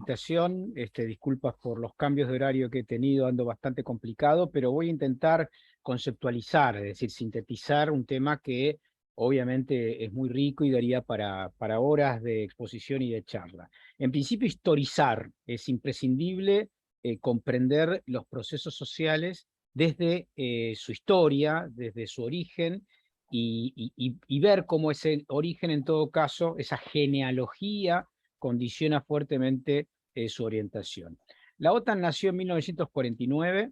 invitación. Disculpas por los cambios de horario que he tenido, ando bastante complicado, pero voy a intentar conceptualizar, es decir, sintetizar un tema que obviamente es muy rico y daría para horas de exposición y de charla. En principio, historizar. Es imprescindible comprender los procesos sociales desde su historia, desde su origen, y ver cómo ese origen, en todo caso, esa genealogía, condiciona fuertemente su orientación. La OTAN nació en 1949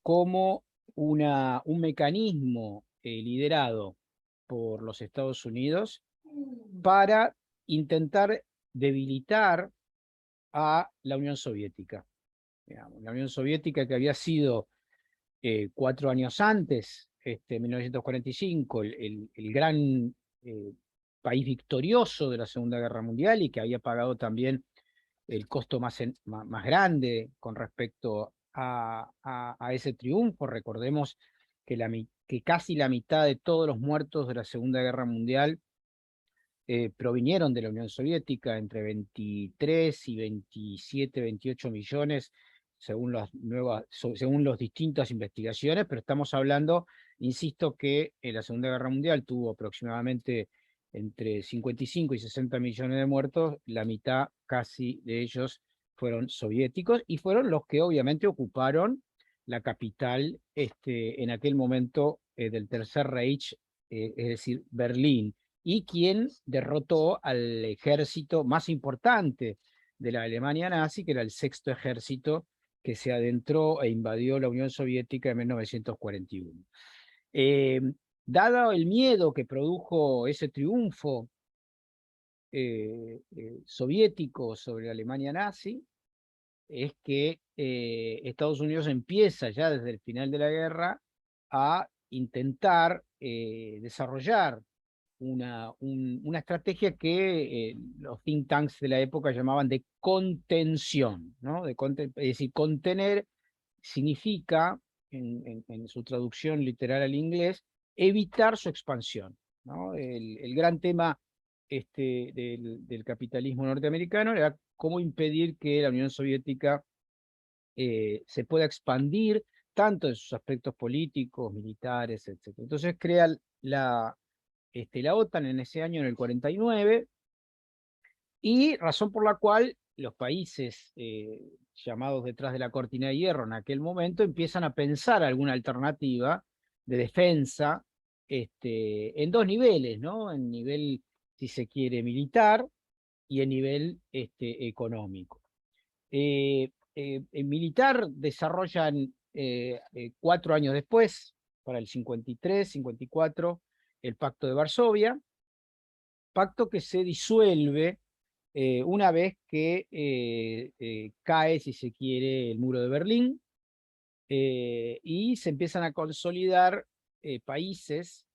como un mecanismo liderado por los Estados Unidos para intentar debilitar a la Unión Soviética. Digamos, la Unión Soviética, que había sido 4 años antes, 1945, el gran país victorioso de la Segunda Guerra Mundial, y que había pagado también el costo más grande con respecto a ese triunfo. Recordemos que casi la mitad de todos los muertos de la Segunda Guerra Mundial provinieron de la Unión Soviética, entre 23 y 27, 28 millones, según las distintas investigaciones, pero estamos hablando, insisto, que la Segunda Guerra Mundial tuvo aproximadamente entre 55 y 60 millones de muertos. La mitad casi de ellos fueron soviéticos, y fueron los que obviamente ocuparon la capital en aquel momento del Tercer Reich, es decir, Berlín, y quien derrotó al ejército más importante de la Alemania nazi, que era el Sexto Ejército, que se adentró e invadió la Unión Soviética en 1941. Dado el miedo que produjo ese triunfo soviético sobre la Alemania nazi, es que Estados Unidos empieza ya desde el final de la guerra a intentar desarrollar una estrategia que los think tanks de la época llamaban de contención, ¿no? Es decir, contener significa, en su traducción literal al inglés, evitar su expansión, ¿no? El gran tema del capitalismo norteamericano era cómo impedir que la Unión Soviética se pueda expandir tanto en sus aspectos políticos, militares, etc. Entonces crea la OTAN en ese año, en el 49, y razón por la cual los países llamados detrás de la cortina de hierro en aquel momento empiezan a pensar alguna alternativa de defensa en dos niveles, ¿no? En nivel, si se quiere, militar, y en nivel económico. En militar desarrollan 4 años después, para el 53, 54, el Pacto de Varsovia, pacto que se disuelve una vez que cae, si se quiere, el muro de Berlín, y se empiezan a consolidar países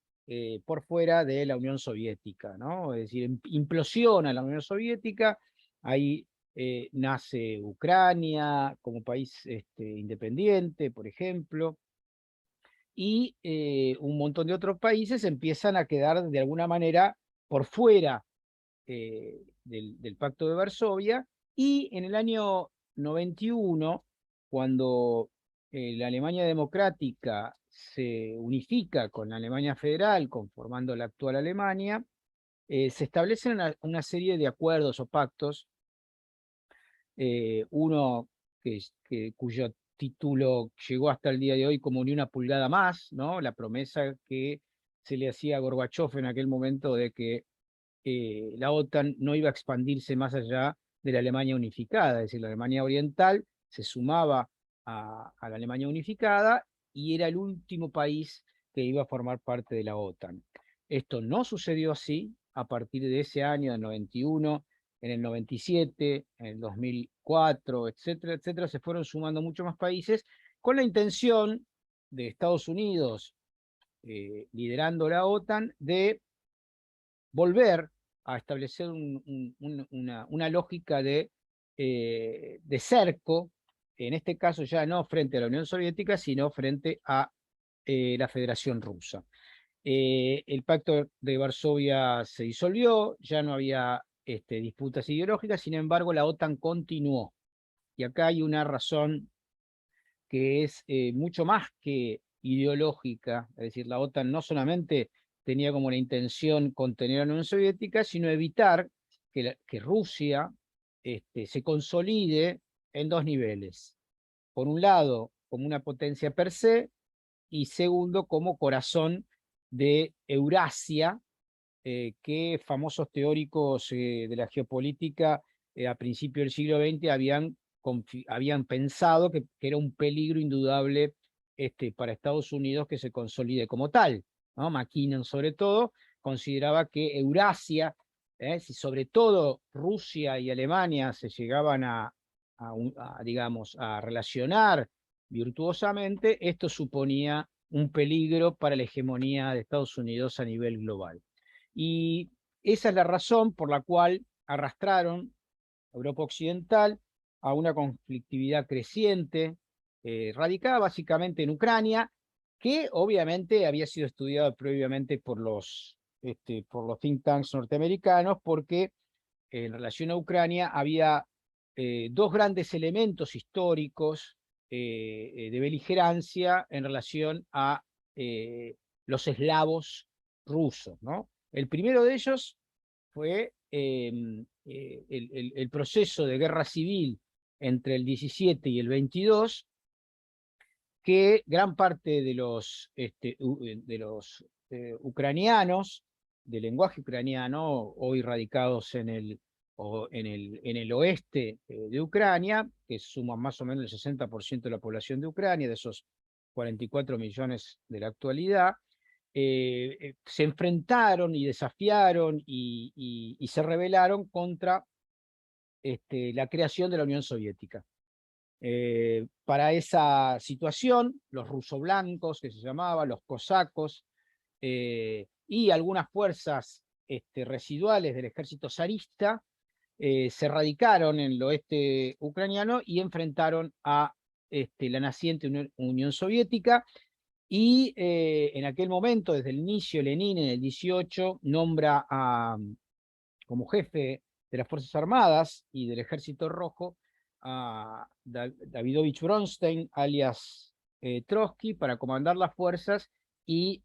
por fuera de la Unión Soviética, ¿no? Es decir, implosiona la Unión Soviética. Ahí nace Ucrania como país independiente, por ejemplo, y un montón de otros países empiezan a quedar de alguna manera por fuera del Pacto de Varsovia. Y en el año 91, cuando la Alemania democrática se unifica con la Alemania federal, conformando la actual Alemania, se establecen una serie de acuerdos o pactos, uno cuyo título llegó hasta el día de hoy como Ni una pulgada más, ¿no? La promesa que se le hacía a Gorbachov en aquel momento de que la OTAN no iba a expandirse más allá de la Alemania unificada. Es decir, la Alemania oriental se sumaba a la Alemania unificada y era el último país que iba a formar parte de la OTAN. Esto no sucedió así. A partir de ese año, del 91, en el 97, en el 2004, etcétera, etcétera, se fueron sumando muchos más países, con la intención de Estados Unidos, liderando la OTAN, de volver a establecer una lógica de cerco, en este caso ya no frente a la Unión Soviética, sino frente a la Federación Rusa. El Pacto de Varsovia se disolvió, ya no había disputas ideológicas. Sin embargo, la OTAN continuó. Y acá hay una razón que es mucho más que ideológica, es decir, la OTAN no solamente tenía como la intención contener a la Unión Soviética, sino evitar que Rusia se consolide en dos niveles. Por un lado, como una potencia per se, y segundo, como corazón de Eurasia, que famosos teóricos de la geopolítica a principios del siglo XX habían pensado que era un peligro indudable para Estados Unidos que se consolide como tal, ¿no? McKinnon sobre todo consideraba que Eurasia, si sobre todo Rusia y Alemania se llegaban digamos, a relacionar virtuosamente, esto suponía un peligro para la hegemonía de Estados Unidos a nivel global. Y esa es la razón por la cual arrastraron a Europa Occidental a una conflictividad creciente, radicada básicamente en Ucrania, que obviamente había sido estudiada previamente por los think tanks norteamericanos, porque en relación a Ucrania había dos grandes elementos históricos de beligerancia en relación a los eslavos rusos, ¿no? El primero de ellos fue el proceso de guerra civil entre el 17 y el 22, que gran parte de los ucranianos, de lenguaje ucraniano, hoy radicados en el oeste de Ucrania, que suman más o menos el 60% de la población de Ucrania, de esos 44 millones de la actualidad, se enfrentaron y desafiaron y se rebelaron contra la creación de la Unión Soviética. Para esa situación, los rusoblancos, que se llamaban, los cosacos, y algunas fuerzas residuales del ejército zarista, se radicaron en el oeste ucraniano y enfrentaron a la naciente Unión Soviética. Y en aquel momento, desde el inicio, Lenin en el 18 nombra como jefe de las Fuerzas Armadas y del Ejército Rojo a Davidovich Bronstein, alias Trotsky, para comandar las fuerzas y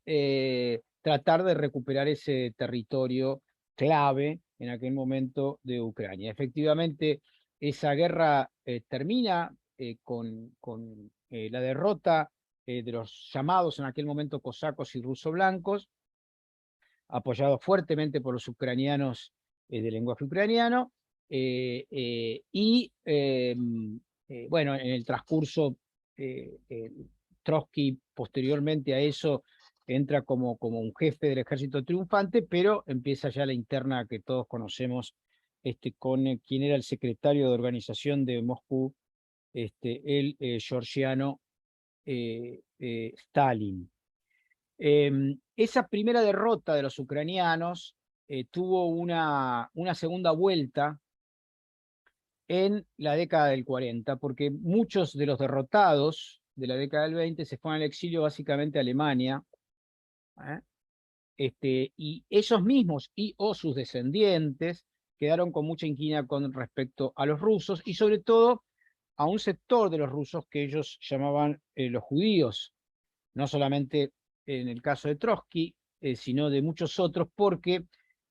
tratar de recuperar ese territorio clave en aquel momento de Ucrania. Efectivamente, esa guerra termina con la derrota de los llamados en aquel momento cosacos y rusoblancos, apoyados fuertemente por los ucranianos de lenguaje ucraniano, bueno, en el transcurso, Trotsky posteriormente a eso entra como un jefe del ejército triunfante, pero empieza ya la interna que todos conocemos con quien era el secretario de organización de Moscú, el georgiano Stalin. Esa primera derrota de los ucranianos tuvo una segunda vuelta en la década del 40, porque muchos de los derrotados de la década del 20 se fueron al exilio básicamente a Alemania, y ellos mismos o sus descendientes quedaron con mucha inquina con respecto a los rusos, y sobre todo a un sector de los rusos que ellos llamaban los judíos, no solamente en el caso de Trotsky, sino de muchos otros, porque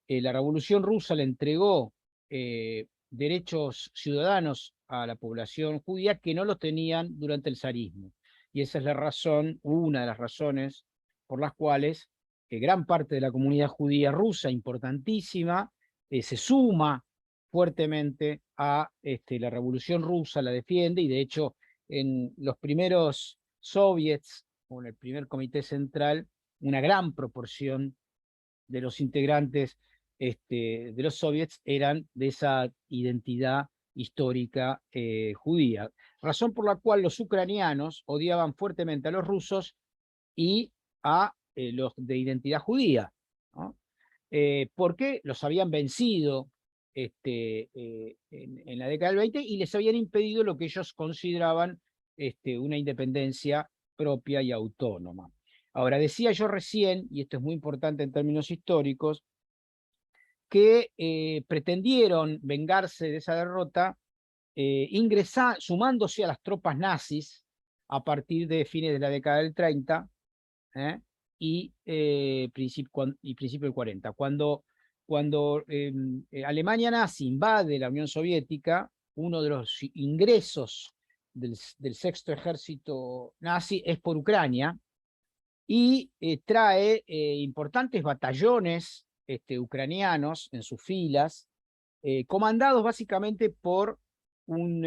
la Revolución Rusa le entregó derechos ciudadanos a la población judía que no los tenían durante el zarismo. Y esa es la razón, una de las razones por las cuales gran parte de la comunidad judía rusa, importantísima, se suma fuertemente a la Revolución Rusa, la defiende, y de hecho en los primeros soviets, o en el primer comité central, una gran proporción de los integrantes de los soviets eran de esa identidad histórica judía. Razón por la cual los ucranianos odiaban fuertemente a los rusos y a los de identidad judía, ¿no? Porque los habían vencido en la década del 20 y les habían impedido lo que ellos consideraban una independencia propia y autónoma. Ahora, decía yo recién, y esto es muy importante en términos históricos, que pretendieron vengarse de esa derrota sumándose a las tropas nazis a partir de fines de la década del 30 y principio del 40. Cuando Alemania nazi invade la Unión Soviética, uno de los ingresos del sexto ejército nazi es por Ucrania, y trae importantes batallones ucranianos en sus filas, comandados básicamente por un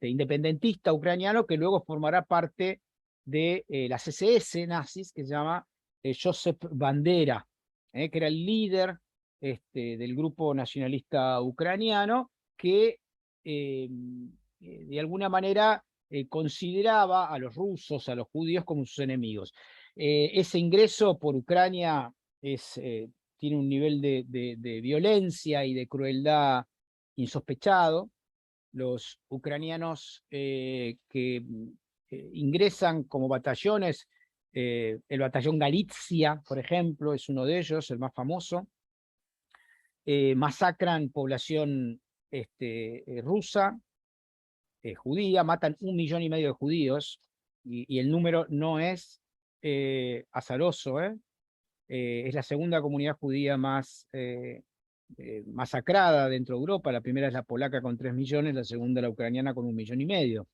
independentista ucraniano que luego formará parte de las SS nazis, que se llama Josep Bandera, que era el líder del grupo nacionalista ucraniano, que de alguna manera consideraba a los rusos, a los judíos, como sus enemigos. Ese ingreso por Ucrania tiene un nivel de violencia y de crueldad insospechado. Los ucranianos que ingresan como batallones, el batallón Galitzia, por ejemplo, es uno de ellos, el más famoso, masacran población rusa, judía, matan 1,5 millones de judíos, y el número no es azaroso, es la segunda comunidad judía más masacrada dentro de Europa. La primera es la polaca con 3 millones, la segunda la ucraniana con 1,5 millones.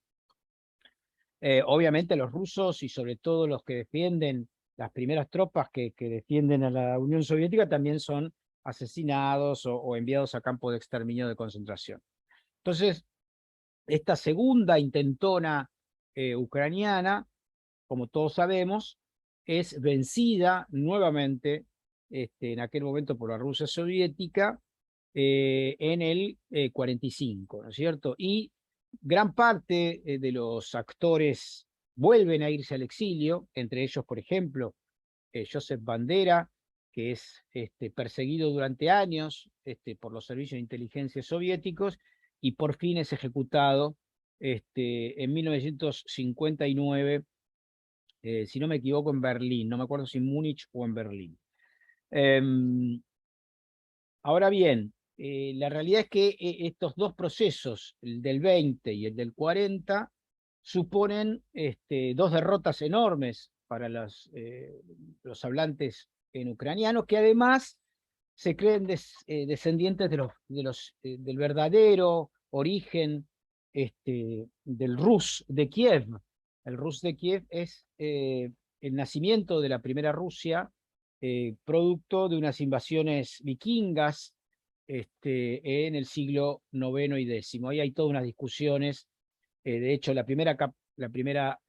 Obviamente los rusos, y sobre todo los que defienden, las primeras tropas que defienden a la Unión Soviética, también son asesinados o enviados a campos de exterminio de concentración. Entonces, esta segunda intentona ucraniana, como todos sabemos, es vencida nuevamente en aquel momento por la Rusia soviética en el 45, ¿no es cierto? Y gran parte de los actores vuelven a irse al exilio, entre ellos, por ejemplo, Josep Bandera, que es perseguido durante años por los servicios de inteligencia soviéticos, y por fin es ejecutado en 1959, si no me equivoco, en Berlín. No me acuerdo si en Múnich o en Berlín. Ahora bien, la realidad es que estos dos procesos, el del 20 y el del 40, suponen dos derrotas enormes para los hablantes en ucraniano, que además se creen descendientes del verdadero origen del Rus de Kiev. El Rus de Kiev es el nacimiento de la primera Rusia, producto de unas invasiones vikingas en el siglo IX y X. Ahí hay todas unas discusiones. De hecho, la primera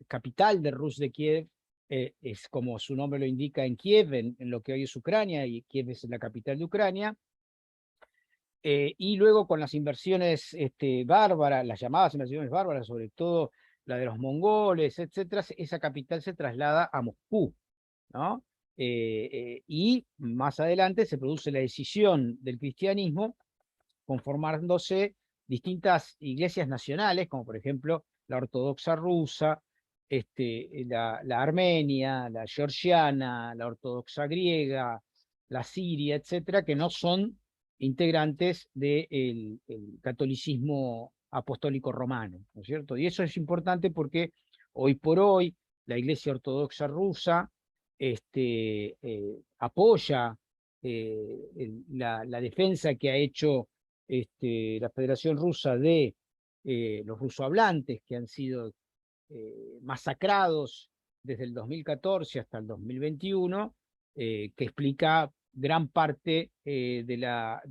capital de Rus de Kiev es, como su nombre lo indica, en Kiev, en lo que hoy es Ucrania, y Kiev es la capital de Ucrania. Y luego con las inversiones bárbaras, las llamadas inversiones bárbaras, sobre todo la de los mongoles, etcétera, esa capital se traslada a Moscú, ¿no? Y más adelante se produce la decisión del cristianismo, conformándose distintas iglesias nacionales, como por ejemplo la ortodoxa rusa, la armenia, la georgiana, la ortodoxa griega, la siria, etcétera, que no son integrantes del catolicismo apostólico romano, ¿no es cierto? Y eso es importante porque hoy por hoy la Iglesia Ortodoxa rusa apoya la defensa que ha hecho la Federación Rusa de los rusohablantes, que han sido masacrados desde el 2014 hasta el 2021, que explica gran parte de la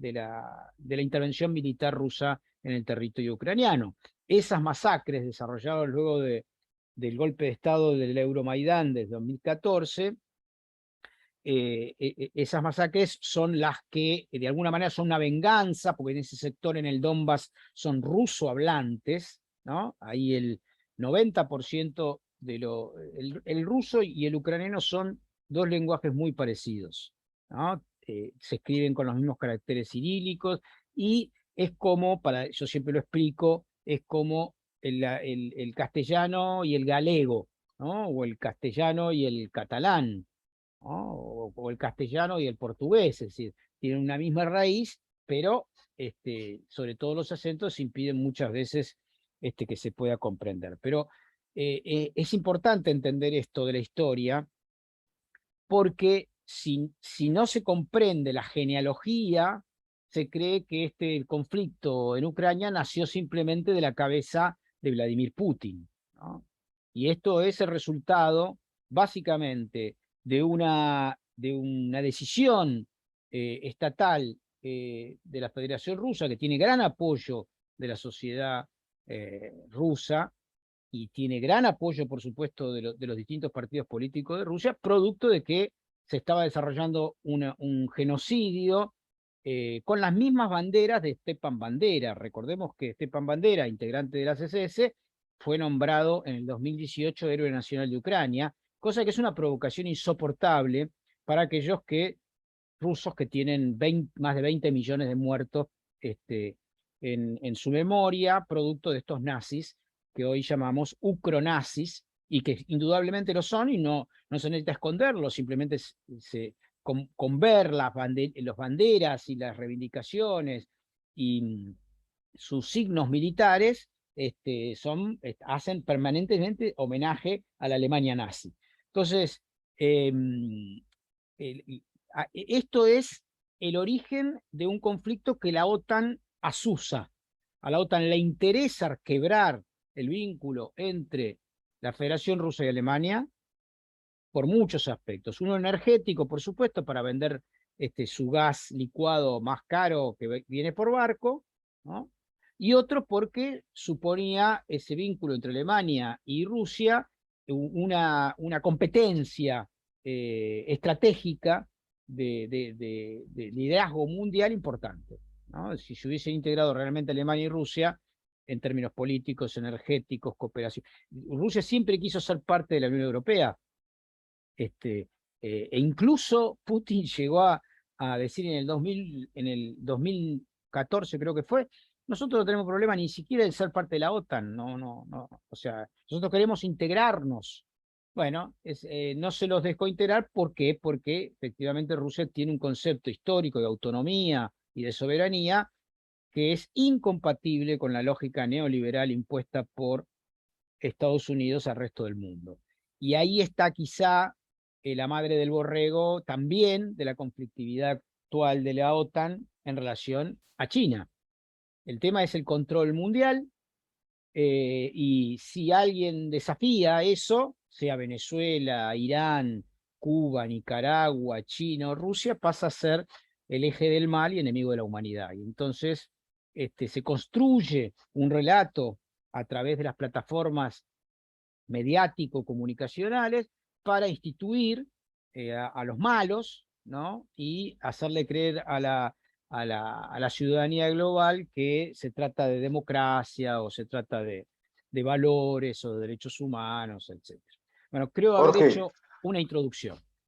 intervención militar rusa en el territorio ucraniano. Esas masacres desarrolladas luego del golpe de Estado del Euromaidán desde 2014, esas masacres son las que de alguna manera son una venganza, porque en ese sector, en el Donbass, son ruso-hablantes, ¿no? Ahí el 90% el ruso y el ucraniano son dos lenguajes muy parecidos, ¿no? Se escriben con los mismos caracteres cirílicos, y es como, yo siempre lo explico, es como el castellano y el galego, ¿no? O el castellano y el catalán. ¿no? O el castellano y el portugués, es decir, tienen una misma raíz, pero sobre todo los acentos impiden muchas veces que se pueda comprender. Pero es importante entender esto de la historia, porque si no se comprende la genealogía, se cree que el conflicto en Ucrania nació simplemente de la cabeza de Vladimir Putin, ¿no? Y esto es el resultado, básicamente, de una decisión estatal de la Federación Rusa, que tiene gran apoyo de la sociedad rusa, y tiene gran apoyo, por supuesto, de los distintos partidos políticos de Rusia, producto de que se estaba desarrollando un genocidio con las mismas banderas de Stepan Bandera. Recordemos que Stepan Bandera, integrante de la CSS, fue nombrado en el 2018 Héroe Nacional de Ucrania, cosa que es una provocación insoportable para aquellos rusos que tienen más de 20 millones de muertos en su memoria, producto de estos nazis que hoy llamamos ucronazis, y que indudablemente lo son, y no se necesita esconderlo, simplemente con ver las banderas y las reivindicaciones y sus signos militares, hacen permanentemente homenaje a la Alemania nazi. Entonces, esto es el origen de un conflicto que la OTAN asusa. A la OTAN le interesa quebrar el vínculo entre la Federación Rusa y Alemania por muchos aspectos. Uno energético, por supuesto, para vender su gas licuado más caro que viene por barco, ¿no? Y otro porque suponía ese vínculo entre Alemania y Rusia una competencia estratégica de liderazgo mundial importante, ¿no? Si se hubiesen integrado realmente Alemania y Rusia en términos políticos, energéticos, cooperación. Rusia siempre quiso ser parte de la Unión Europea, e incluso Putin llegó a decir en el 2014 creo que fue: nosotros no tenemos problema ni siquiera de ser parte de la OTAN, no, o sea, nosotros queremos integrarnos. Bueno, no se los dejó integrar. ¿Por qué? Porque efectivamente Rusia tiene un concepto histórico de autonomía y de soberanía que es incompatible con la lógica neoliberal impuesta por Estados Unidos al resto del mundo. Y ahí está quizá la madre del borrego también de la conflictividad actual de la OTAN en relación a China. El tema es el control mundial, y si alguien desafía eso, sea Venezuela, Irán, Cuba, Nicaragua, China o Rusia, pasa a ser el eje del mal y enemigo de la humanidad. Y entonces se construye un relato a través de las plataformas mediático-comunicacionales para instituir a los malos, ¿no? Y hacerle creer a la ciudadanía global que se trata de democracia o se trata de valores o de derechos humanos, etc. Bueno, creo haber Jorge, hecho una introducción.